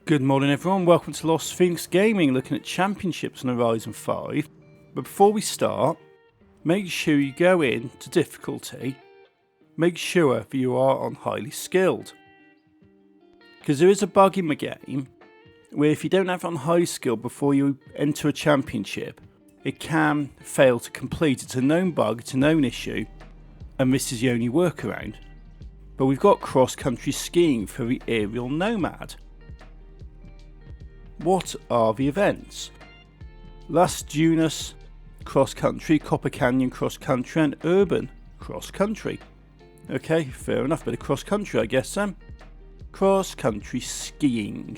Good morning everyone, welcome to Lost Phoenix Gaming, looking at championships on Horizon 5. But before we start, make sure you go in to difficulty, make sure that you are on highly skilled. Because there is a bug in the game, where if you don't have it on high skill before you enter a championship, it can fail to complete. It's a known bug, it's a known issue, and this is the only workaround. But we've got cross-country skiing for the aerial nomad. What are the events? Las Dunas cross country, Copper Canyon cross country, and Urban cross country. Okay, fair enough, bit of cross country I guess then. Cross country skiing.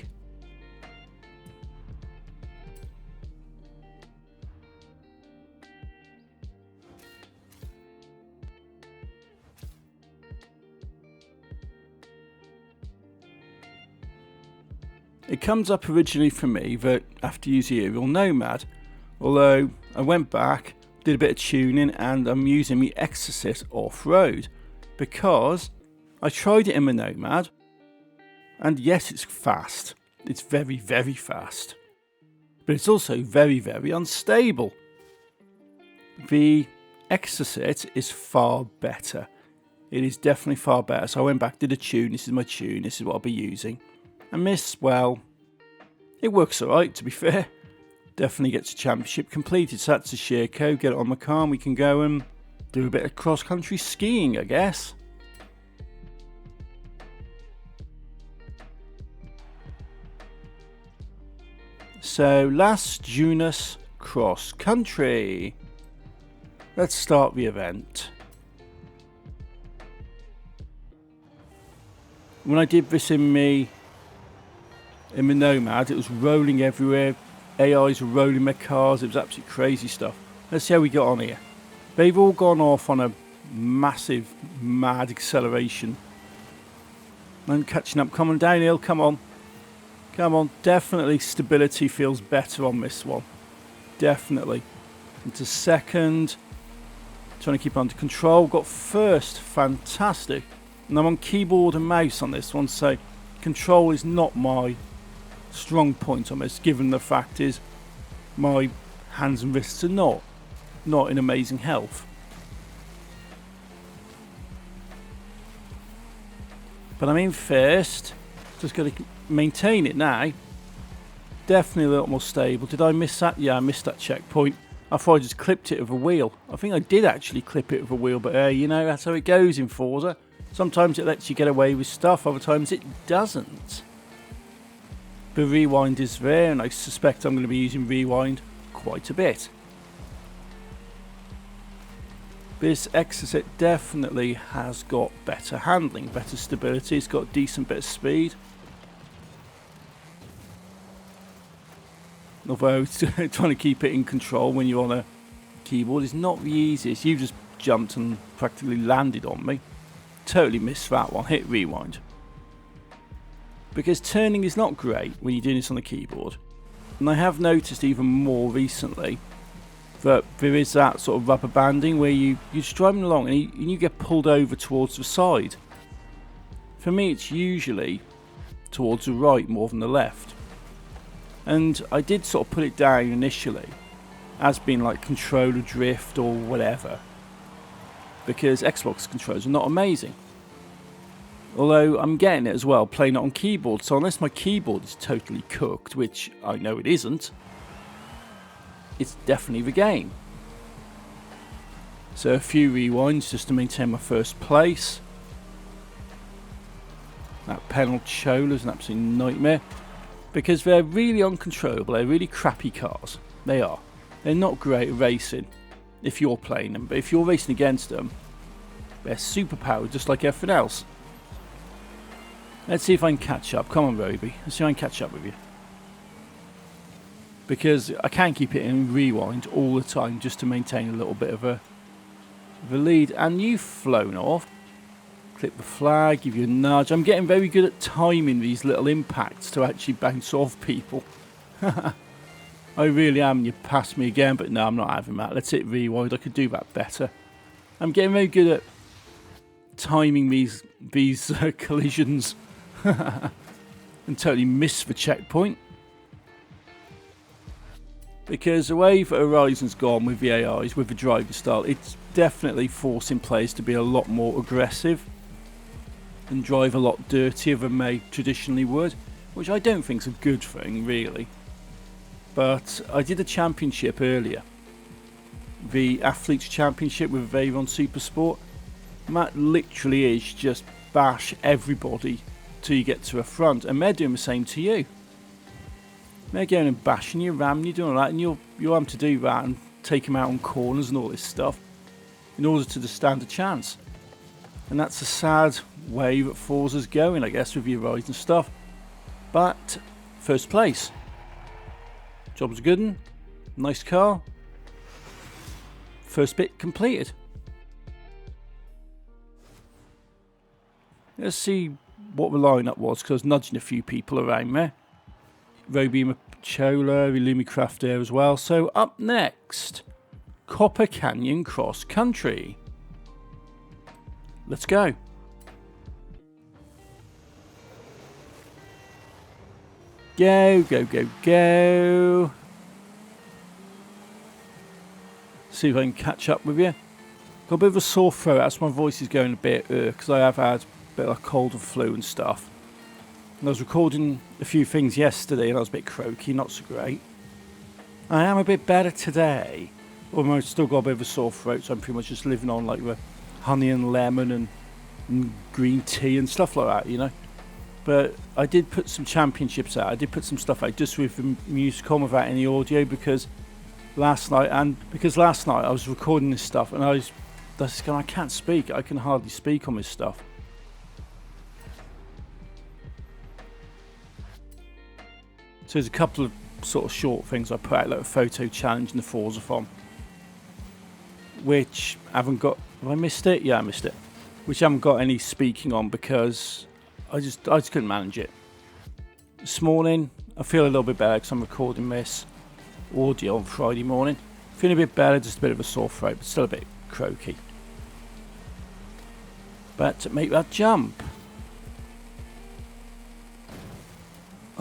It comes up originally for me that I have to use the aerial nomad, although I went back, did a bit of tuning, and I'm using the Exocet off-road because I tried it in the nomad, and yes, it's fast. It's very, very fast, but it's also very, very unstable. The Exocet is far better. It is definitely far better. So I went back, did a tune. This is my tune. This is what I'll be using. And this, well, it works alright to be fair. Definitely gets a championship completed. So that's the share code. Get it on my car and we can go and do a bit of cross-country skiing, I guess. So, Las Dunas cross country. Let's start the event. When I did this in the Nomad, it was rolling everywhere. AIs were rolling their cars. It was absolutely crazy stuff. Let's see how we got on here. They've all gone off on a massive, mad acceleration. I'm catching up. Come on, downhill. Come on. Come on. Definitely stability feels better on this one. Definitely. Into second. Trying to keep under control. Got first. Fantastic. And I'm on keyboard and mouse on this one, so control is not my strong point on this, given the fact is my hands and wrists are not in amazing health. But I'm in first, just got to maintain it now. Definitely a lot more stable. Did I miss that? Yeah, I missed that checkpoint. I thought I just clipped it with a wheel. I think I did actually clip it with a wheel, but you know, that's how it goes in Forza. Sometimes it lets you get away with stuff, other times it doesn't. The rewind is there, and I suspect I'm going to be using rewind quite a bit. This Exocet definitely has got better handling, better stability, it's got a decent bit of speed. Although trying to keep it in control when you're on a keyboard is not the easiest. You just jumped and practically landed on me. Totally missed that one. Hit rewind. Because turning is not great when you're doing this on the keyboard. And I have noticed even more recently that there is that sort of rubber banding where you're just driving along and you get pulled over towards the side. For me it's usually towards the right more than the left. And I did sort of put it down initially as being like controller drift or whatever, because Xbox controllers are not amazing. Although I'm getting it as well, playing it on keyboard, so unless my keyboard is totally cooked, which I know it isn't, it's definitely the game. So a few rewinds just to maintain my first place. That panel chola is an absolute nightmare, because they're really uncontrollable, they're really crappy cars. They are. They're not great at racing if you're playing them, but if you're racing against them, they're super powered just like everything else. Let's see if I can catch up. Come on, Roby. Let's see if I can catch up with you. Because I can't keep it in rewind all the time just to maintain a little bit of a lead. And you've flown off. Clip the flag, give you a nudge. I'm getting very good at timing these little impacts to actually bounce off people. I really am. You passed me again, but no, I'm not having that. Let's hit rewind. I could do that better. I'm getting very good at timing these collisions. and totally miss the checkpoint. Because the way that Horizon's gone with the AIs, with the driving style, it's definitely forcing players to be a lot more aggressive and drive a lot dirtier than they traditionally would, which I don't think is a good thing, really. But I did a championship earlier, the Athletes Championship with Avon Supersport, and that literally is just bash everybody till you get to the front, and they're doing the same to you. They're going and bashing you, ramming you, doing all that, and you're having to do that and take them out on corners and all this stuff in order to just stand a chance. And that's a sad way that Forza's going, I guess, with your rides and stuff. But first place. Job's a good one. Nice car. First bit completed. Let's see what the lineup was, because I was nudging a few people around there. Roby Machola, Illumicraft there as well. So up next, Copper Canyon Cross Country. Let's go. Go, go, go, go. See if I can catch up with you. Got a bit of a sore throat, that's my voice is going a bit because I have had a bit of a cold and flu and stuff. And I was recording a few things yesterday and I was a bit croaky, not so great. I am a bit better today. Although I've still got a bit of a sore throat, so I'm pretty much just living on like the honey and lemon and green tea and stuff like that, you know. But I did put some championships out. I did put some stuff out just with the music on without any audio because last night I was recording this stuff and I can't speak. I can hardly speak on this stuff. So there's a couple of sort of short things I put out, like a photo challenge and the Forza Fom, which I haven't got. Have I missed it? Yeah, I missed it. Which I haven't got any speaking on because I just couldn't manage it. This morning I feel a little bit better because I'm recording this audio on Friday morning. Feeling a bit better, just a bit of a sore throat, but still a bit croaky. But to make that jump.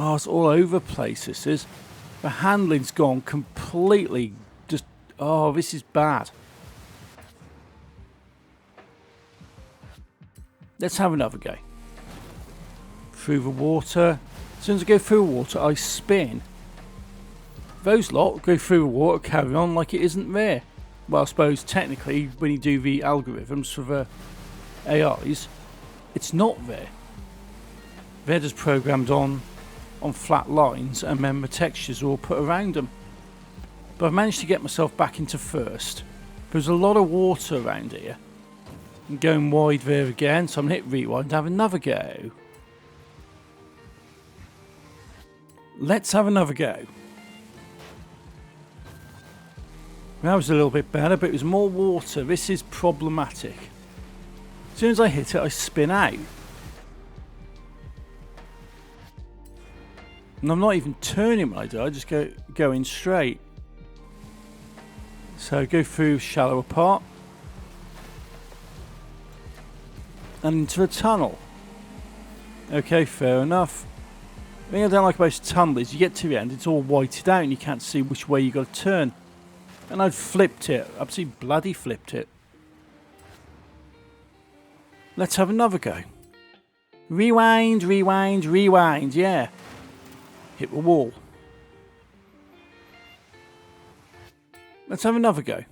Oh, it's all over the place, this is. The handling's gone completely just... Oh, this is bad. Let's have another go. Through the water. As soon as I go through the water, I spin. Those lot go through the water, carry on like it isn't there. Well, I suppose technically, when you do the algorithms for the AIs, it's not there. They're just programmed on flat lines and then the textures are all put around them. But I've managed to get myself back into first. There's a lot of water around here. I'm going wide there again, so I'm going to hit rewind and have another go. Let's have another go. That was a little bit better, but it was more water. This is problematic. As soon as I hit it, I spin out. And I'm not even turning when I do, I just go in straight. So go through shallower part. And into a tunnel. Okay, fair enough. The thing I don't like about this tunnel is you get to the end, it's all whited out and you can't see which way you got to turn. And I'd flipped it, absolutely bloody flipped it. Let's have another go. Rewind, rewind, rewind, yeah. Hit the wall. Let's have another go.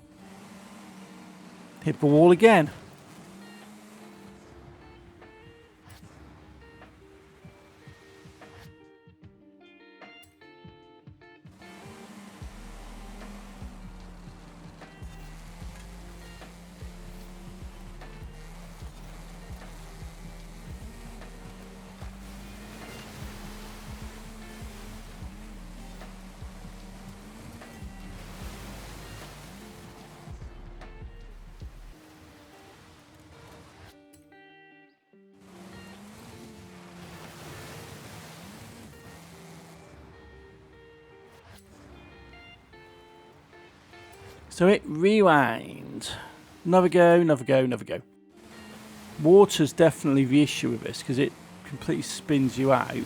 Hit the wall again. So hit rewind. Another go, another go, another go. Water's definitely the issue with this because it completely spins you out.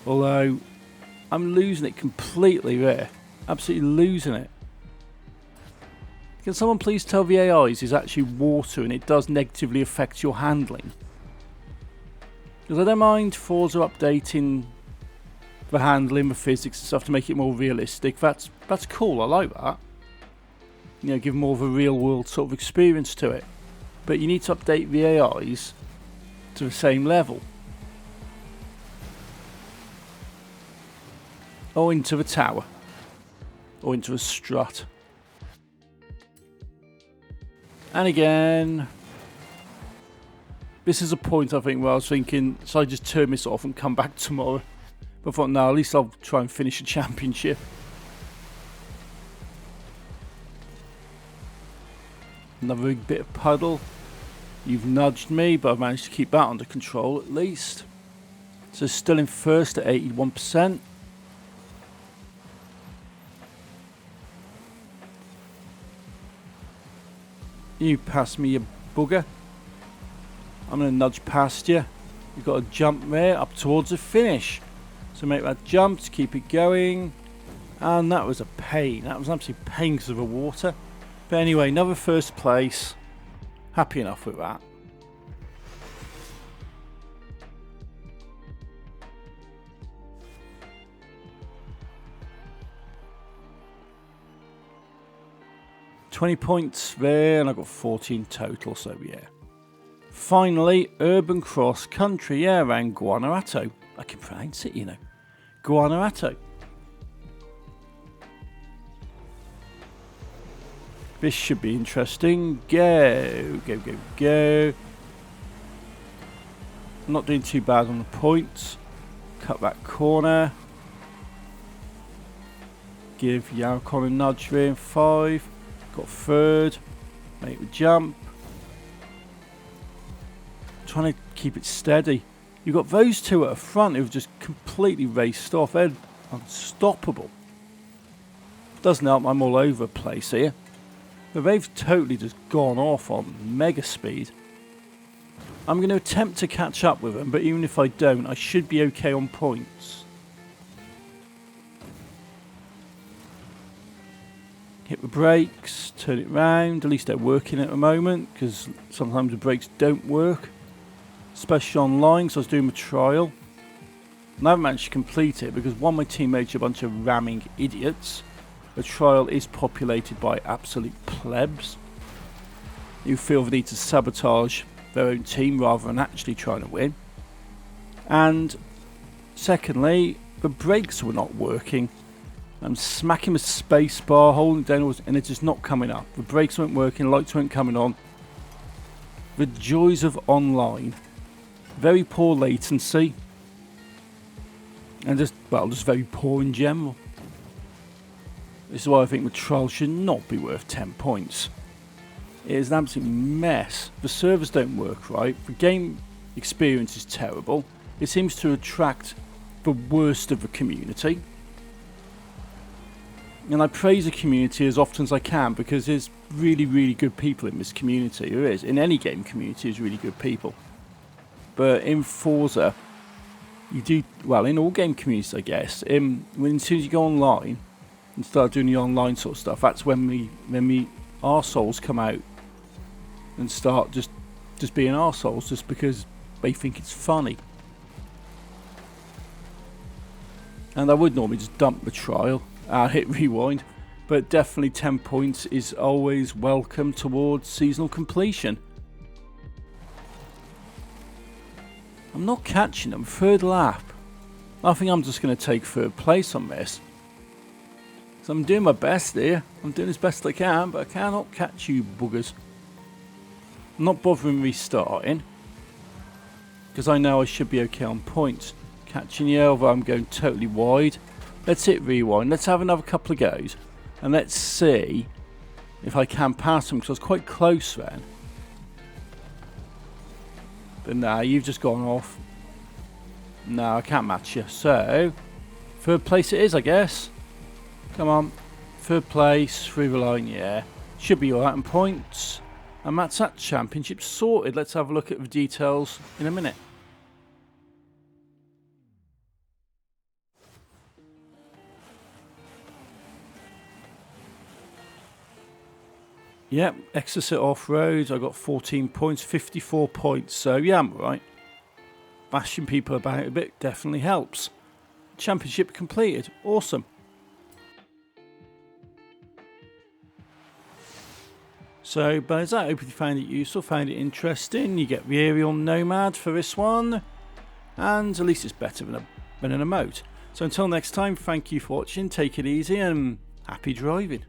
Although, I'm losing it completely there. Absolutely losing it. Can someone please tell the AIs it's actually water and it does negatively affect your handling? Because I don't mind Forza updating the handling, the physics and stuff to make it more realistic. That's cool, I like that. You know, give more of a real world sort of experience to it. But you need to update the AIs to the same level. Or into the tower. Or into a strut. And again, this is a point I think where I was thinking, should I just turn this off and come back tomorrow? But I thought, no, at least I'll try and finish a championship. Another big bit of puddle. You've nudged me, but I've managed to keep that under control at least. So still in first at 81%. You pass me, you bugger. I'm going to nudge past you. You've got to jump there up towards the finish. So make that jump to keep it going. And that was a pain. That was an absolute pain because of the water. But anyway, another first place. Happy enough with that. $20 points there, and I've got 14 total, so yeah. Finally, Urban Cross Country, yeah, around Guanajuato. I can pronounce it, you know. Guanajuato. This should be interesting. Go, go, go, go. I'm not doing too bad on the points. Cut that corner. Give Yarkon a nudge there in 5. Got third. Make the jump. Trying to keep it steady. You've got those two at the front who've just completely raced off. They're unstoppable. Doesn't help, I'm all over the place here. But they've totally just gone off on mega speed. I'm going to attempt to catch up with them, but even if I don't, I should be okay on points. Hit the brakes, turn it round. At least they're working at the moment, because sometimes the brakes don't work. Especially online, so I was doing a trial. And I haven't managed to complete it because one of my teammates are a bunch of ramming idiots. The trial is populated by absolute plebs who feel the need to sabotage their own team rather than actually trying to win. And secondly, the brakes were not working. I'm smacking the space bar, holding it down, and it's just not coming up. The brakes weren't working, lights weren't coming on. The joys of online. Very poor latency. And just very poor in general. This is why I think the trial should not be worth 10 points. It is an absolute mess. The servers don't work right. The game experience is terrible. It seems to attract the worst of the community. And I praise the community as often as I can because there's really, really good people in this community. There is. In any game community, there's really good people. But in Forza, you do, well, in all game communities, I guess, as soon as you go online and start doing the online sort of stuff, that's when the arseholes come out and start just being arseholes just because they think it's funny. And I would normally just dump the trial. Hit rewind, but definitely 10 points is always welcome towards seasonal completion. I'm not catching them. Third lap. I think I'm just going to take third place on this. So I'm doing my best here. I'm doing as best I can, but I cannot catch you buggers. I'm not bothering restarting because I know I should be okay on points. Catching you, although I'm going totally wide. Let's hit rewind. Let's have another couple of goes. And let's see if I can pass them, because I was quite close then. But nah, you've just gone off. No, I can't match you. So, third place it is, I guess. Come on. Third place, through the line, yeah. Should be alright on points. And that's that championship sorted. Let's have a look at the details in a minute. Yep, Exocet off-road, I got 14 points, 54 points, so yeah, I'm right. Bashing people about a bit definitely helps. Championship completed, awesome. So, but I hope you found it useful, found it interesting. You get the aerial nomad for this one, and at least it's better than an emote. So until next time, thank you for watching, take it easy, and happy driving.